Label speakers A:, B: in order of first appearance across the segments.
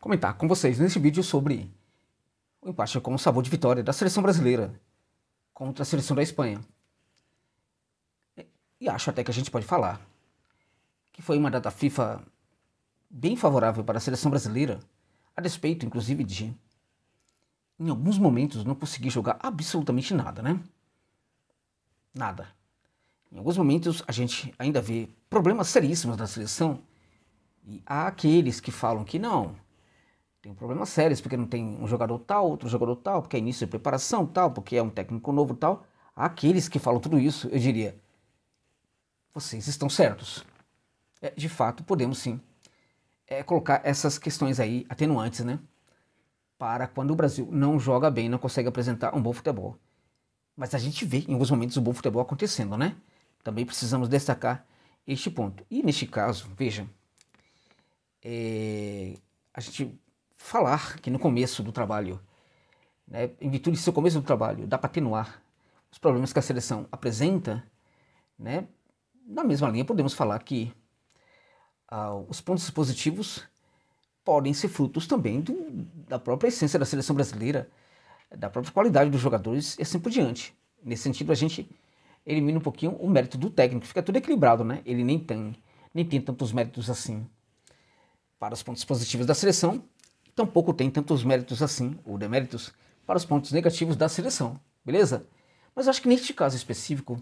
A: comentar com vocês nesse vídeo sobre o empate com o sabor de vitória da seleção brasileira contra a seleção da Espanha. E acho até que a gente pode falar que foi uma data FIFA bem favorável para a seleção brasileira, a despeito, inclusive, de, em alguns momentos, não conseguir jogar absolutamente nada, né? Nada. Em alguns momentos, a gente ainda vê problemas seríssimos da seleção e há aqueles que falam que não, tem problemas sérios porque não tem um jogador tal, outro jogador tal, porque é início de preparação tal, porque é um técnico novo tal. Há aqueles que falam tudo isso, eu diria, vocês estão certos. De fato, podemos sim colocar essas questões aí atenuantes, né? Para quando o Brasil não joga bem, não consegue apresentar um bom futebol. Mas a gente vê em alguns momentos o bom futebol acontecendo, né? Também precisamos destacar este ponto. E neste caso, veja, a gente falar que no começo do trabalho, né, em virtude do seu começo do trabalho, dá para atenuar os problemas que a seleção apresenta, né? Na mesma linha, podemos falar que os pontos positivos podem ser frutos também da própria essência da seleção brasileira, da própria qualidade dos jogadores e assim por diante. Nesse sentido, a gente elimina um pouquinho o mérito do técnico, fica tudo equilibrado, né? Ele nem tem tantos méritos assim para os pontos positivos da seleção, tampouco tem tantos méritos assim, ou deméritos, para os pontos negativos da seleção, beleza? Mas acho que neste caso específico,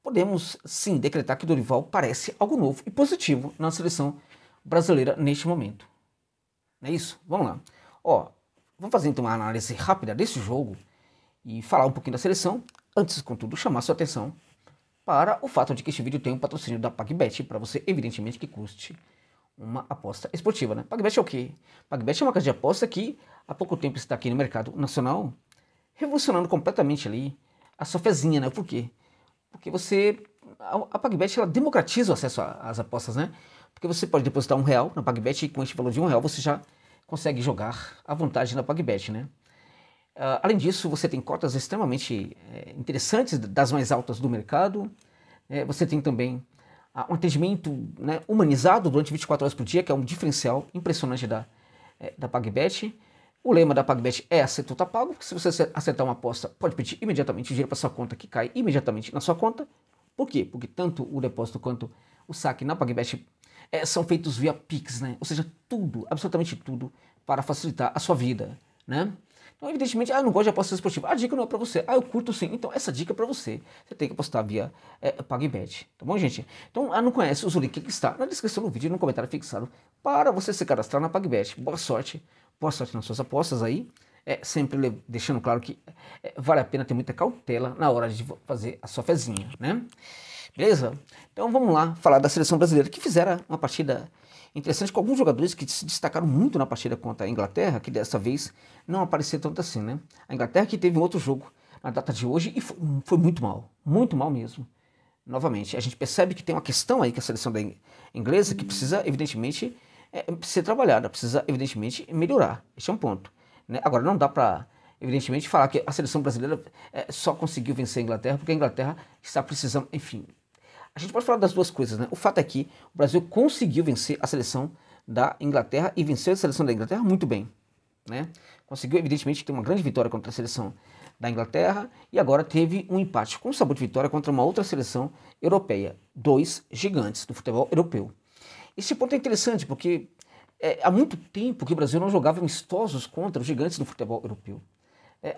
A: podemos sim decretar que Dorival parece algo novo e positivo na seleção brasileira neste momento. Não é isso? Vamos lá. Vamos fazer então uma análise rápida desse jogo e falar um pouquinho da seleção, antes, contudo, chamar sua atenção para o fato de que este vídeo tem um patrocínio da PagBet, para você, evidentemente, que custe uma aposta esportiva, né? PagBet é o quê? PagBet é uma casa de aposta que há pouco tempo está aqui no mercado nacional, revolucionando completamente ali a sua fezinha, né? Por quê? Porque a PagBet ela democratiza o acesso às apostas, né? Porque você pode depositar R$1 na PagBet e com este valor de R$1 você já consegue jogar à vontade na PagBet, né? Além disso, você tem cotas extremamente interessantes, das mais altas do mercado. Você tem também um atendimento, né, humanizado durante 24 horas por dia, que é um diferencial impressionante da PagBet. O lema da PagBet é acertou, tá pago, porque se você acertar uma aposta, pode pedir imediatamente o dinheiro para sua conta, que cai imediatamente na sua conta. Por quê? Porque tanto o depósito quanto o saque na PagBet são feitos via Pix, né? Ou seja, tudo, absolutamente tudo, para facilitar a sua vida, né? Então, evidentemente, eu não gosto de apostas esportivas. A dica não é para você. Eu curto sim. Então, essa dica é para você. Você tem que apostar via PagBet. Tá bom, gente? Então, não conhece, usa o link que está na descrição do vídeo e no comentário fixado para você se cadastrar na PagBet. Boa sorte. Boa sorte nas suas apostas aí. Sempre deixando claro que vale a pena ter muita cautela na hora de fazer a sua fezinha, né? Beleza? Então, vamos lá falar da seleção brasileira, que fizeram uma partida interessante com alguns jogadores que se destacaram muito na partida contra a Inglaterra, que dessa vez não apareceu tanto assim, né? A Inglaterra que teve um outro jogo na data de hoje e foi muito mal mesmo. Novamente, a gente percebe que tem uma questão aí que a seleção inglesa que precisa, evidentemente, ser trabalhada, precisa, evidentemente, melhorar. Esse é um ponto, né? Agora, não dá para, evidentemente, falar que a seleção brasileira só conseguiu vencer a Inglaterra porque a Inglaterra está precisando, enfim. A gente pode falar das duas coisas, né? O fato é que o Brasil conseguiu vencer a seleção da Inglaterra e venceu a seleção da Inglaterra muito bem, né? Conseguiu, evidentemente, ter uma grande vitória contra a seleção da Inglaterra e agora teve um empate com sabor de vitória contra uma outra seleção europeia. Dois gigantes do futebol europeu. Esse ponto é interessante porque há muito tempo que o Brasil não jogava amistosos contra os gigantes do futebol europeu.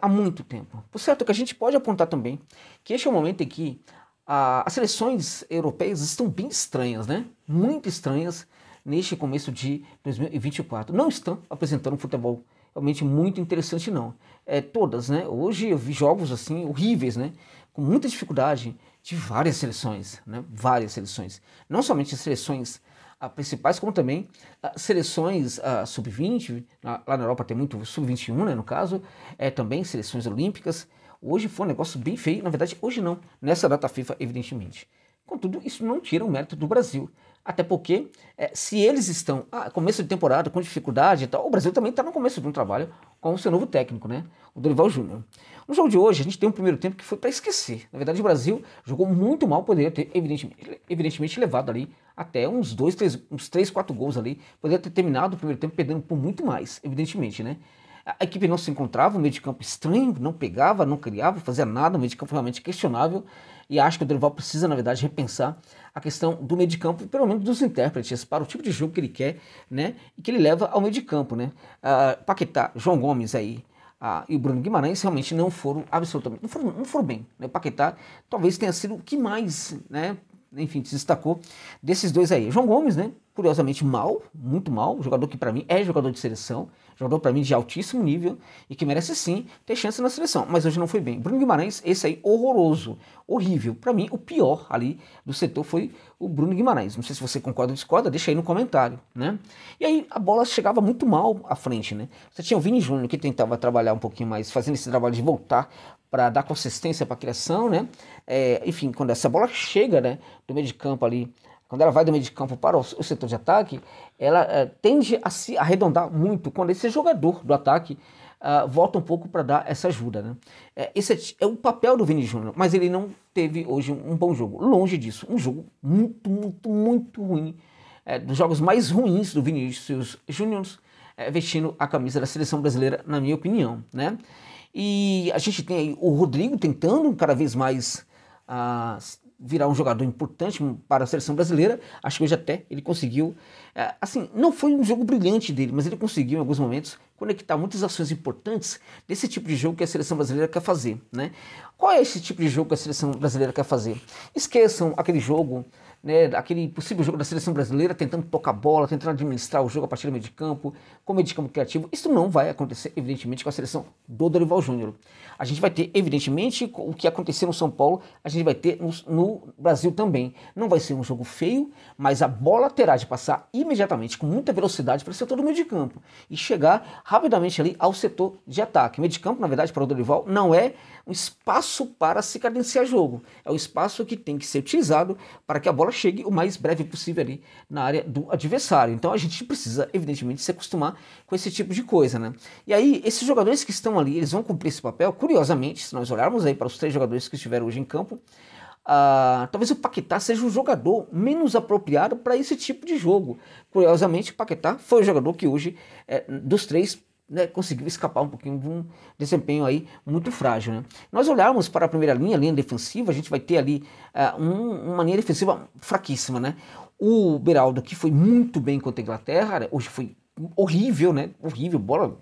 A: Há muito tempo. Por certo que a gente pode apontar também que este é o momento em que as seleções europeias estão bem estranhas, né? Muito estranhas neste começo de 2024. Não estão apresentando um futebol realmente muito interessante, não. Todas, né? Hoje eu vi jogos assim horríveis, né? Com muita dificuldade de várias seleções, né? Várias seleções. Não somente as seleções principais, como também seleções sub-20. Lá na Europa tem muito sub-21, né? No caso, também seleções olímpicas. Hoje foi um negócio bem feio, na verdade hoje não, nessa data FIFA evidentemente. Contudo, isso não tira o mérito do Brasil. Até porque, se eles estão, começo de temporada, com dificuldade e tal, o Brasil também está no começo de um trabalho com o seu novo técnico, né? O Dorival Júnior. No jogo de hoje, a gente tem um primeiro tempo que foi para esquecer. Na verdade, o Brasil jogou muito mal, poderia ter, evidentemente, levado ali até uns 3, 4 gols ali. Poderia ter terminado o primeiro tempo perdendo por muito mais, evidentemente, né? A equipe não se encontrava, o meio de campo estranho, não pegava, não criava, fazia nada, o meio de campo realmente questionável. E acho que o Dorival precisa, na verdade, repensar a questão do meio de campo, pelo menos dos intérpretes, para o tipo de jogo que ele quer, né? E que ele leva ao meio de campo, né? Paquetá, João Gomes aí e o Bruno Guimarães realmente não foram absolutamente, não foram bem, né? Paquetá talvez tenha sido o que mais, né? Enfim, se destacou desses dois aí. João Gomes, né? Curiosamente mal, muito mal, jogador que para mim é jogador de seleção, jogador para mim de altíssimo nível e que merece sim ter chance na seleção, mas hoje não foi bem. Bruno Guimarães, esse aí horroroso, horrível. Para mim o pior ali do setor foi o Bruno Guimarães. Não sei se você concorda ou discorda, deixa aí no comentário, né? E aí a bola chegava muito mal à frente, né? Você tinha o Vini Júnior que tentava trabalhar um pouquinho mais, fazendo esse trabalho de voltar para dar consistência para a criação, né? Enfim, quando essa bola chega, né, do meio de campo ali, quando ela vai do meio de campo para o setor de ataque, ela tende a se arredondar muito quando esse jogador do ataque volta um pouco para dar essa ajuda, né? Esse é o papel do Vini Júnior, mas ele não teve hoje um bom jogo. Longe disso, um jogo muito, muito, muito ruim. Dos jogos mais ruins do Vinícius Júnior, vestindo a camisa da seleção brasileira, na minha opinião, né? E a gente tem aí o Rodrigo tentando cada vez mais virar um jogador importante para a seleção brasileira. Acho que hoje até ele conseguiu, assim, não foi um jogo brilhante dele, mas ele conseguiu em alguns momentos conectar muitas ações importantes desse tipo de jogo que a seleção brasileira quer fazer, né? Qual é esse tipo de jogo que a seleção brasileira quer fazer? Esqueçam aquele jogo, né, aquele possível jogo da seleção brasileira tentando tocar bola, tentando administrar o jogo a partir do meio de campo, com meio de campo criativo. Isso não vai acontecer, evidentemente, com a seleção do Dorival Júnior. A gente vai ter, evidentemente, o que aconteceu no São Paulo, a gente vai ter no Brasil também. Não vai ser um jogo feio, mas a bola terá de passar imediatamente, com muita velocidade, para o setor do meio de campo e chegar rapidamente ali ao setor de ataque. O meio de campo, na verdade, para o Dorival, não é um espaço para se cadenciar jogo. É o espaço que tem que ser utilizado para que a bola chegue o mais breve possível ali na área do adversário. Então a gente precisa, evidentemente, se acostumar com esse tipo de coisa, né? E aí, esses jogadores que estão ali, eles vão cumprir esse papel. Curiosamente, se nós olharmos aí para os 3 jogadores que estiveram hoje em campo, talvez o Paquetá seja o jogador menos apropriado para esse tipo de jogo. Curiosamente, o Paquetá foi o jogador que hoje, dos 3, né, conseguiu escapar um pouquinho de um desempenho aí muito frágil, né? Nós olharmos para a primeira linha, a linha defensiva, a gente vai ter ali uma linha defensiva fraquíssima, né? O Beraldo, que foi muito bem contra a Inglaterra, né? Hoje foi horrível, né? Horrível, bola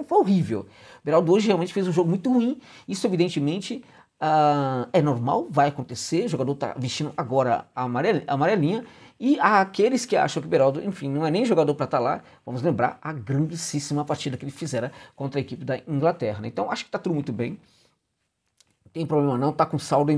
A: foi horrível. O Beraldo hoje realmente fez um jogo muito ruim. Isso, evidentemente, é normal, vai acontecer. O jogador está vestindo agora a amarelinha. E há aqueles que acham que o Beraldo, enfim, não é nem jogador para estar lá. Vamos lembrar a grandíssima partida que ele fizera contra a equipe da Inglaterra, né? Então, acho que está tudo muito bem. Não tem problema não, está com saldo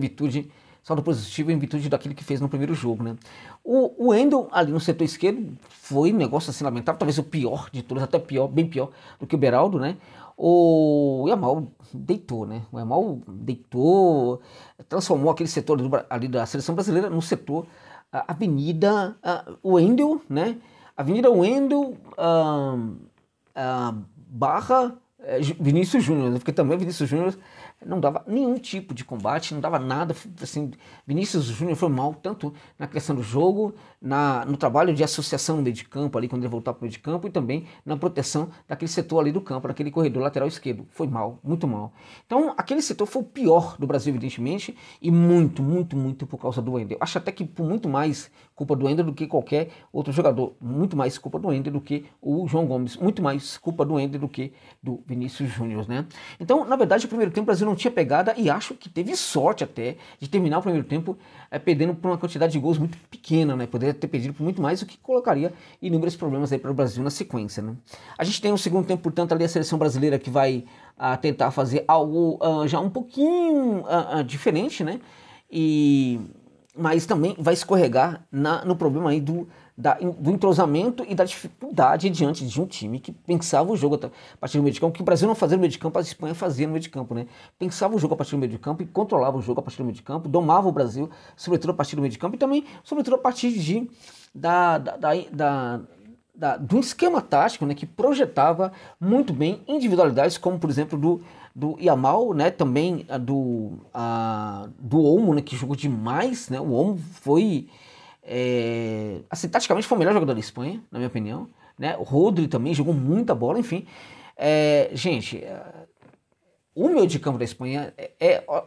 A: positivo em virtude daquilo que fez no primeiro jogo, né? O Wendel ali no setor esquerdo foi um negócio assim lamentável, talvez o pior de todos, até pior, bem pior do que o Beraldo, né? O Yamal deitou, né? O Yamal deitou, transformou aquele setor ali da seleção brasileira no setor Avenida Wendel, né? Avenida Wendel barra Vinícius Júnior, porque também Vinícius Júnior não dava nenhum tipo de combate, não dava nada, assim, Vinícius Júnior foi mal, tanto na questão do jogo, no trabalho de associação no meio de campo, ali quando ele voltar para o meio de campo, e também na proteção daquele setor ali do campo, daquele corredor lateral esquerdo, foi mal, muito mal. Então, aquele setor foi o pior do Brasil, evidentemente, e muito, muito, muito por causa do Wendel. Acho até que por muito mais culpa do Wendel do que qualquer outro jogador, muito mais culpa do Wendel do que o João Gomes, muito mais culpa do Wendel do que do Vinícius Júnior, né? Então, na verdade, o primeiro tempo o Brasil não tinha pegada e acho que teve sorte até de terminar o primeiro tempo perdendo por uma quantidade de gols muito pequena, né? Poderia ter perdido por muito mais, o que colocaria inúmeros problemas aí para o Brasil na sequência, né? A gente tem no segundo tempo, portanto, ali a seleção brasileira que vai tentar fazer algo já um pouquinho diferente, né? Mas também vai escorregar no problema aí do entrosamento e da dificuldade diante de um time que pensava o jogo a partir do meio de campo, que o Brasil não fazia no meio de campo, a Espanha fazia no meio de campo, né? Pensava o jogo a partir do meio de campo e controlava o jogo a partir do meio de campo, domava o Brasil, sobretudo a partir do meio de campo e também, sobretudo, a partir de um esquema tático, né, que projetava muito bem individualidades, como por exemplo do Yamal, né, também do Olmo, né, que jogou demais, né? O Olmo foi assim, taticamente foi o melhor jogador da Espanha, na minha opinião, né? O Rodri também jogou muita bola, enfim. Gente, o meio de campo da Espanha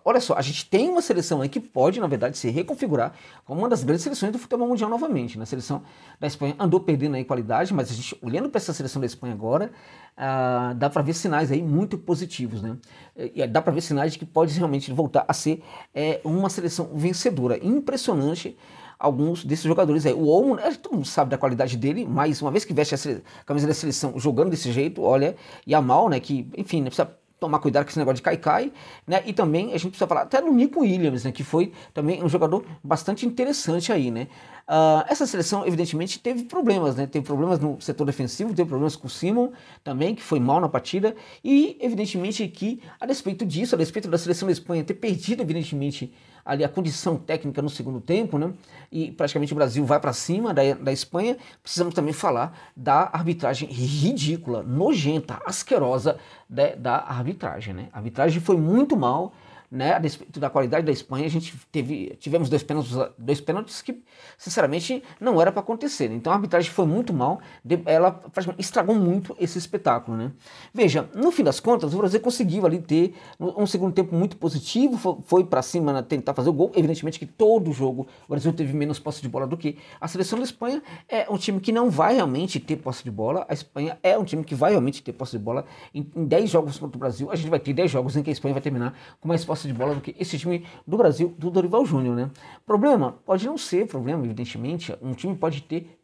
A: olha só, a gente tem uma seleção aí que pode, na verdade, se reconfigurar como uma das grandes seleções do futebol mundial novamente, né? A seleção da Espanha andou perdendo aí qualidade, mas a gente, olhando para essa seleção da Espanha agora, dá para ver sinais aí muito positivos, né? E dá para ver sinais de que pode realmente voltar a ser uma seleção vencedora. Impressionante alguns desses jogadores aí. O Olmo, todo mundo sabe da qualidade dele, mas uma vez que veste a camisa da seleção jogando desse jeito, olha, Yamal, né, que, enfim, né, precisa tomar cuidado com esse negócio de cai-cai, né, e também a gente precisa falar até do Nico Williams, né, que foi também um jogador bastante interessante aí, né. Essa seleção, evidentemente, teve problemas, né, teve problemas no setor defensivo, teve problemas com o Simon também, que foi mal na partida, e evidentemente que, a despeito disso, a despeito da seleção da Espanha ter perdido, evidentemente, ali a condição técnica no segundo tempo, né? E praticamente o Brasil vai para cima da Espanha. Precisamos também falar da arbitragem ridícula, nojenta, asquerosa da arbitragem, né? A arbitragem foi muito mal, né? A despeito da qualidade da Espanha, a gente tivemos dois pênaltis que, sinceramente, não era para acontecer, né? Então a arbitragem foi muito mal, ela estragou muito esse espetáculo, né? Veja, no fim das contas, o Brasil conseguiu ali ter um segundo tempo muito positivo, foi para cima, né, tentar fazer o gol. Evidentemente que todo o jogo o Brasil teve menos posse de bola do que a seleção da Espanha. É um time que não vai realmente ter posse de bola. A Espanha é um time que vai realmente ter posse de bola. Em 10 jogos contra o Brasil, a gente vai ter 10 jogos em que a Espanha vai terminar com mais posse de bola do que esse time do Brasil, do Dorival Júnior, né? Problema? Pode não ser problema, evidentemente. Um time pode ter,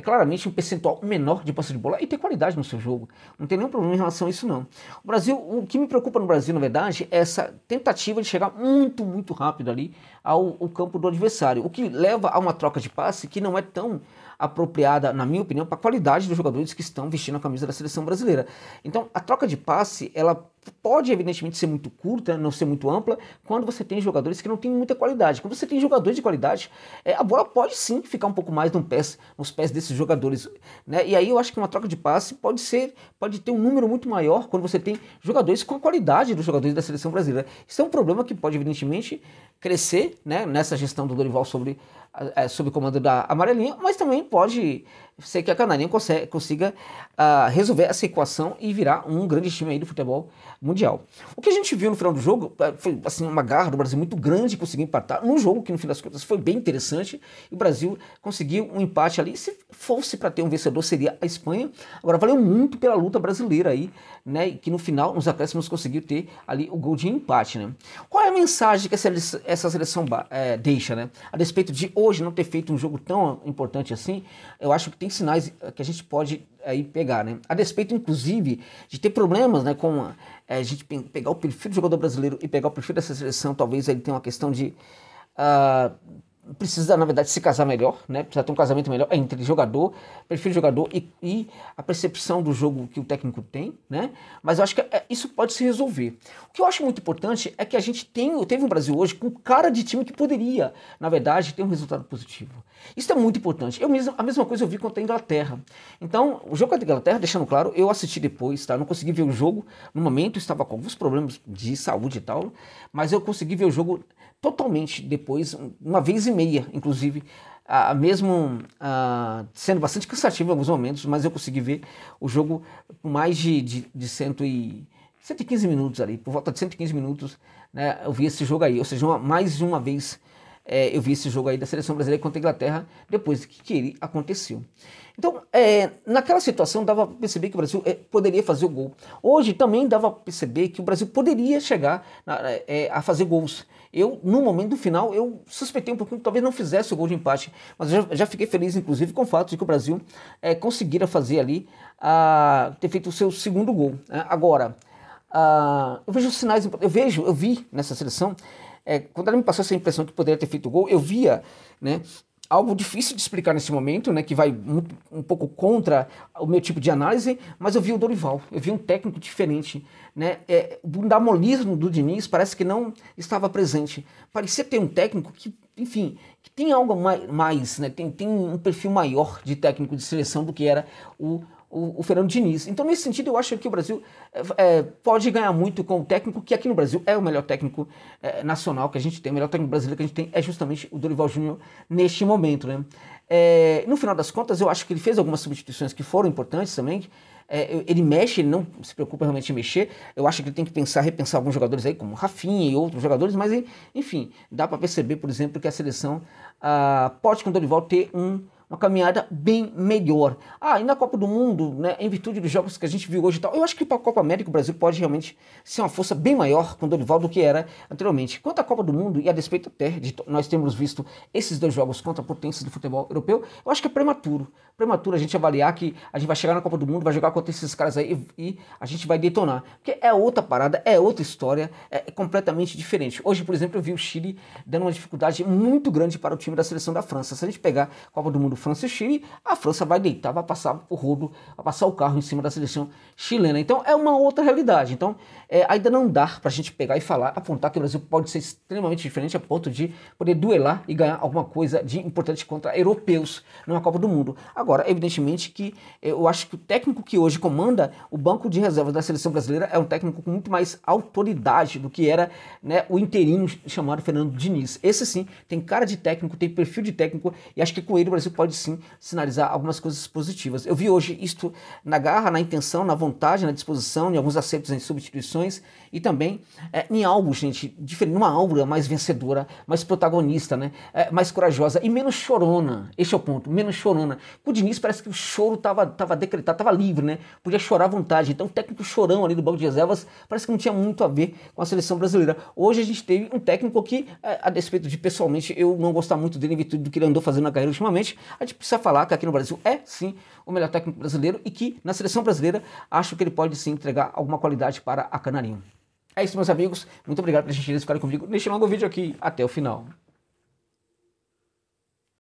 A: claramente, um percentual menor de posse de bola e ter qualidade no seu jogo. Não tem nenhum problema em relação a isso, não. O Brasil, o que me preocupa no Brasil, na verdade, é essa tentativa de chegar muito, muito rápido ali ao campo do adversário, o que leva a uma troca de passe que não é tão apropriada, na minha opinião, para a qualidade dos jogadores que estão vestindo a camisa da seleção brasileira. Então, a troca de passe, ela pode, evidentemente, ser muito curta, não ser muito ampla, quando você tem jogadores que não têm muita qualidade. Quando você tem jogadores de qualidade, a bola pode sim ficar um pouco mais nos pés desses jogadores, né? E aí eu acho que uma troca de passe pode ter um número muito maior quando você tem jogadores com a qualidade dos jogadores da seleção brasileira. Isso é um problema que pode, evidentemente, crescer, né, nessa gestão do Dorival sob o comando da Amarelinha, mas também pode ser que a Canarinha consiga resolver essa equação e virar um grande time aí do futebol mundial. O que a gente viu no final do jogo foi assim, uma garra do Brasil muito grande, conseguir empatar num jogo que no fim das contas foi bem interessante, e o Brasil conseguiu um empate ali. Se fosse para ter um vencedor, seria a Espanha. Agora, valeu muito pela luta brasileira aí, né, que no final, nos acréscimos, conseguiu ter ali o gol de empate, né. Qual é a mensagem que essa seleção deixa, né? A despeito de hoje não ter feito um jogo tão importante assim, eu acho que tem sinais que a gente pode aí pegar, né? A despeito, inclusive, de ter problemas, né, com a gente pegar o perfil do jogador brasileiro e pegar o perfil dessa seleção. Talvez ele tenha uma questão de precisa, na verdade, se casar melhor, né? Precisa ter um casamento melhor entre jogador, perfil de jogador e a percepção do jogo que o técnico tem, né? Mas eu acho que isso pode se resolver. O que eu acho muito importante é que a gente teve um Brasil hoje com cara de time que poderia, na verdade, ter um resultado positivo. Isso é muito importante. A mesma coisa eu vi contra a Inglaterra. Então, o jogo contra a Inglaterra, deixando claro, eu assisti depois, tá? Não consegui ver o jogo no momento, estava com alguns problemas de saúde e tal, mas eu consegui ver o jogo totalmente depois, uma vez e meia, inclusive, mesmo sendo bastante cansativo em alguns momentos, mas eu consegui ver o jogo por mais de 115 minutos ali, por volta de 115 minutos, né, eu vi esse jogo aí, ou seja, mais uma vez eu vi esse jogo aí da seleção brasileira contra a Inglaterra, depois que aconteceu. Então, naquela situação, dava para perceber que o Brasil poderia fazer o gol. Hoje também dava para perceber que o Brasil poderia chegar a fazer gols. No momento do final, eu suspeitei um pouquinho que talvez não fizesse o gol de empate, mas eu já fiquei feliz, inclusive, com o fato de que o Brasil conseguira fazer ali, ter feito o seu segundo gol. Agora, eu vejo sinais, eu vi nessa seleção, quando ela me passou essa impressão que poderia ter feito o gol, eu via, né, algo difícil de explicar nesse momento, né, que vai um pouco contra o meu tipo de análise, mas eu vi o Dorival, eu vi um técnico diferente, né, o bundamolismo do Diniz parece que não estava presente, parecia ter um técnico que, enfim, que tem algo mais, né, tem um perfil maior de técnico de seleção do que era o Fernando Diniz. Então, nesse sentido, eu acho que o Brasil pode ganhar muito com o técnico, que aqui no Brasil é o melhor técnico nacional que a gente tem, o melhor técnico brasileiro que a gente tem é justamente o Dorival Júnior neste momento, né? No final das contas, eu acho que ele fez algumas substituições que foram importantes também. Ele mexe, ele não se preocupa realmente em mexer. Eu acho que ele tem que repensar alguns jogadores aí, como Rafinha e outros jogadores, mas enfim, dá para perceber, por exemplo, que a seleção pode com o Dorival ter uma caminhada bem melhor. E na Copa do Mundo, né, em virtude dos jogos que a gente viu hoje e tal, eu acho que para a Copa América o Brasil pode realmente ser uma força bem maior com o Dorival do que era anteriormente. Quanto à Copa do Mundo, e a despeito até de nós termos visto esses dois jogos contra potências do futebol europeu, eu acho que é prematuro a gente avaliar que a gente vai chegar na Copa do Mundo, vai jogar contra esses caras aí e a gente vai detonar. Porque é outra parada, é outra história, é completamente diferente. Hoje, por exemplo, eu vi o Chile dando uma dificuldade muito grande para o time da seleção da França. Se a gente pegar a Copa do Mundo França e Chile, a França vai deitar, vai passar o rodo, vai passar o carro em cima da seleção chilena. Então é uma outra realidade. Então ainda não dá pra gente pegar e falar, apontar que o Brasil pode ser extremamente diferente a ponto de poder duelar e ganhar alguma coisa de importante contra europeus numa Copa do Mundo. Agora, evidentemente que eu acho que o técnico que hoje comanda o banco de reservas da seleção brasileira é um técnico com muito mais autoridade do que era, né, o interino chamado Fernando Diniz. Esse sim tem cara de técnico, tem perfil de técnico e acho que com ele o Brasil pode sim sinalizar algumas coisas positivas. Eu vi hoje isto na garra, na intenção, na vontade, na disposição, em alguns acertos em substituições e também em algo, gente, diferente, numa aura mais vencedora, mais protagonista, né, mais corajosa e menos chorona. Esse é o ponto, menos chorona. Com o Diniz parece que o choro estava decretado, estava livre, né, podia chorar à vontade. Então o técnico chorão ali do banco de reservas parece que não tinha muito a ver com a seleção brasileira. Hoje a gente teve um técnico que, a despeito de pessoalmente eu não gostar muito dele em virtude do que ele andou fazendo na carreira ultimamente, a gente precisa falar que aqui no Brasil é sim o melhor técnico brasileiro e que na seleção brasileira acho que ele pode sim entregar alguma qualidade para a Canarinho. É isso, meus amigos. Muito obrigado por gentileza ficarem comigo neste longo vídeo aqui até o final.